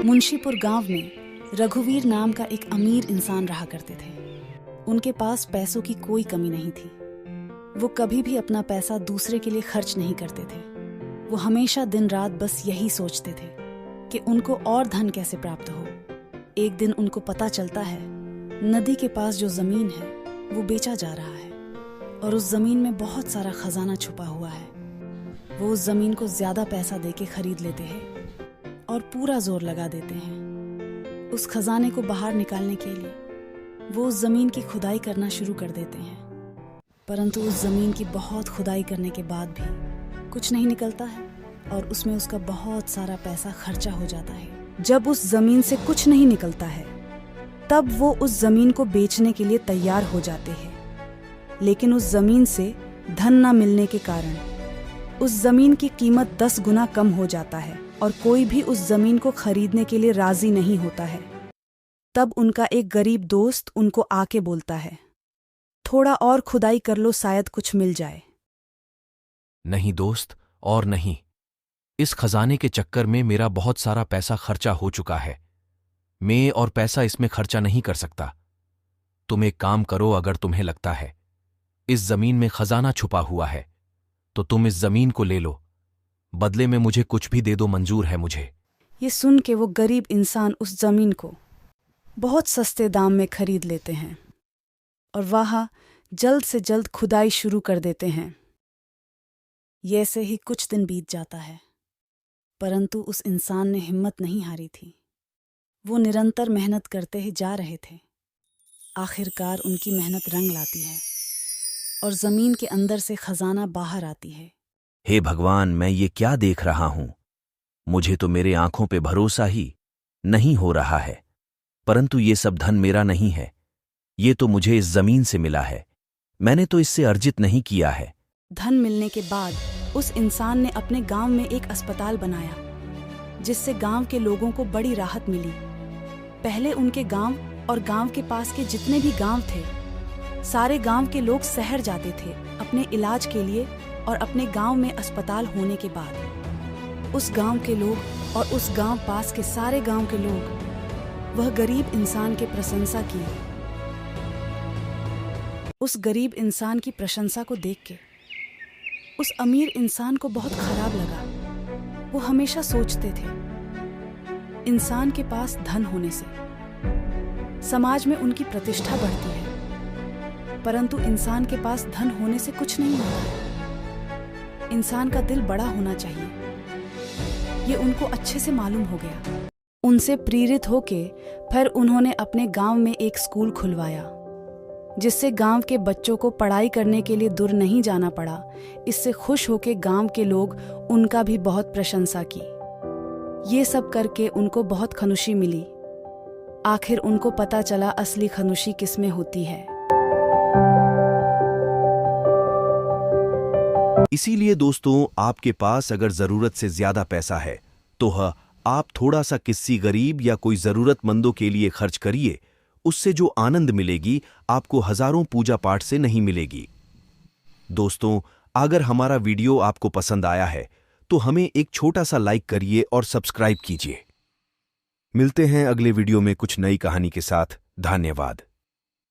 मुंशीपुर गांव में रघुवीर नाम का एक अमीर इंसान रहा करते थे। उनके पास पैसों की कोई कमी नहीं थी। वो कभी भी अपना पैसा दूसरे के लिए खर्च नहीं करते थे। वो हमेशा दिन रात बस यही सोचते थे कि उनको और धन कैसे प्राप्त हो। एक दिन उनको पता चलता है नदी के पास जो जमीन है वो बेचा जा रहा है और उस जमीन में बहुत सारा खजाना छुपा हुआ है। वो उस जमीन को ज्यादा पैसा देके खरीद लेते हैं और पूरा जोर लगा देते हैं। उस खजाने को बाहर निकालने के लिए वो उस जमीन की खुदाई करना शुरू कर देते हैं, परंतु उस जमीन की बहुत खुदाई करने के बाद भी कुछ नहीं निकलता है और उसमें उसका बहुत सारा पैसा खर्चा हो जाता है। जब उस जमीन से कुछ नहीं निकलता है तब वो उस जमीन को बेचने के लिए तैयार हो जाते हैं, लेकिन उस जमीन से धन न मिलने के कारण उस जमीन की कीमत 10 गुना कम हो जाता है और कोई भी उस जमीन को खरीदने के लिए राजी नहीं होता है। तब उनका एक गरीब दोस्त उनको आके बोलता है, थोड़ा और खुदाई कर लो, शायद कुछ मिल जाए। नहीं दोस्त, और नहीं। इस खजाने के चक्कर में मेरा बहुत सारा पैसा खर्चा हो चुका है। मैं और पैसा इसमें खर्चा नहीं कर सकता। तुम एक काम करो, अगर तुम्हें लगता है इस जमीन में खजाना छुपा हुआ है तो तुम इस जमीन को ले लो, बदले में मुझे कुछ भी दे दो, मंजूर है मुझे। ये सुन के वो गरीब इंसान उस जमीन को बहुत सस्ते दाम में खरीद लेते हैं और वहाँ जल्द से जल्द खुदाई शुरू कर देते हैं। ये से ही कुछ दिन बीत जाता है, परंतु उस इंसान ने हिम्मत नहीं हारी थी। वो निरंतर मेहनत करते ही जा रहे थे। आखिरकार उनकी मेहनत रंग लाती है और जमीन के अंदर से खजाना बाहर आती है। हे भगवान, मैं ये क्या देख रहा हूं? मुझे तो मेरे आंखों पे भरोसा ही नहीं हो रहा है। परंतु ये सब धन मेरा नहीं है, ये तो मुझे इस जमीन से मिला है। मैंने तो इससे अर्जित नहीं किया है। धन मिलने के बाद उस इंसान ने अपने गांव में एक अस्पताल बनाया, जिससे गांव के लोगों को बड़ी राहत मिली। पहले उनके गांव और गांव के पास के जितने भी गांव थे, सारे गांव के लोग शहर जाते थे अपने इलाज के लिए, और अपने गांव में अस्पताल होने के बाद उस गांव के लोग और उस गांव पास के सारे गांव के लोग वह गरीब इंसान की प्रशंसा की। उस गरीब इंसान की प्रशंसा को देख के उस अमीर इंसान को बहुत खराब लगा। वो हमेशा सोचते थे इंसान के पास धन होने से समाज में उनकी प्रतिष्ठा बढ़ती है, परंतु इंसान के पास धन होने से कुछ नहीं होता है। इंसान का दिल बड़ा होना चाहिए, ये उनको अच्छे से मालूम हो गया। उनसे प्रेरित होके फिर उन्होंने अपने गांव में एक स्कूल खुलवाया, जिससे गांव के बच्चों को पढ़ाई करने के लिए दूर नहीं जाना पड़ा। इससे खुश होके गांव के लोग उनका भी बहुत प्रशंसा की। ये सब करके उनको बहुत खुशी मिली। आखिर उनको पता चला असली खुशी किसमें होती है। इसीलिए दोस्तों, आपके पास अगर जरूरत से ज्यादा पैसा है तो आप थोड़ा सा किसी गरीब या कोई जरूरतमंदों के लिए खर्च करिए। उससे जो आनंद मिलेगी आपको हजारों पूजा पाठ से नहीं मिलेगी। दोस्तों, अगर हमारा वीडियो आपको पसंद आया है तो हमें एक छोटा सा लाइक करिए और सब्सक्राइब कीजिए। मिलते हैं अगले वीडियो में कुछ नई कहानी के साथ। धन्यवाद।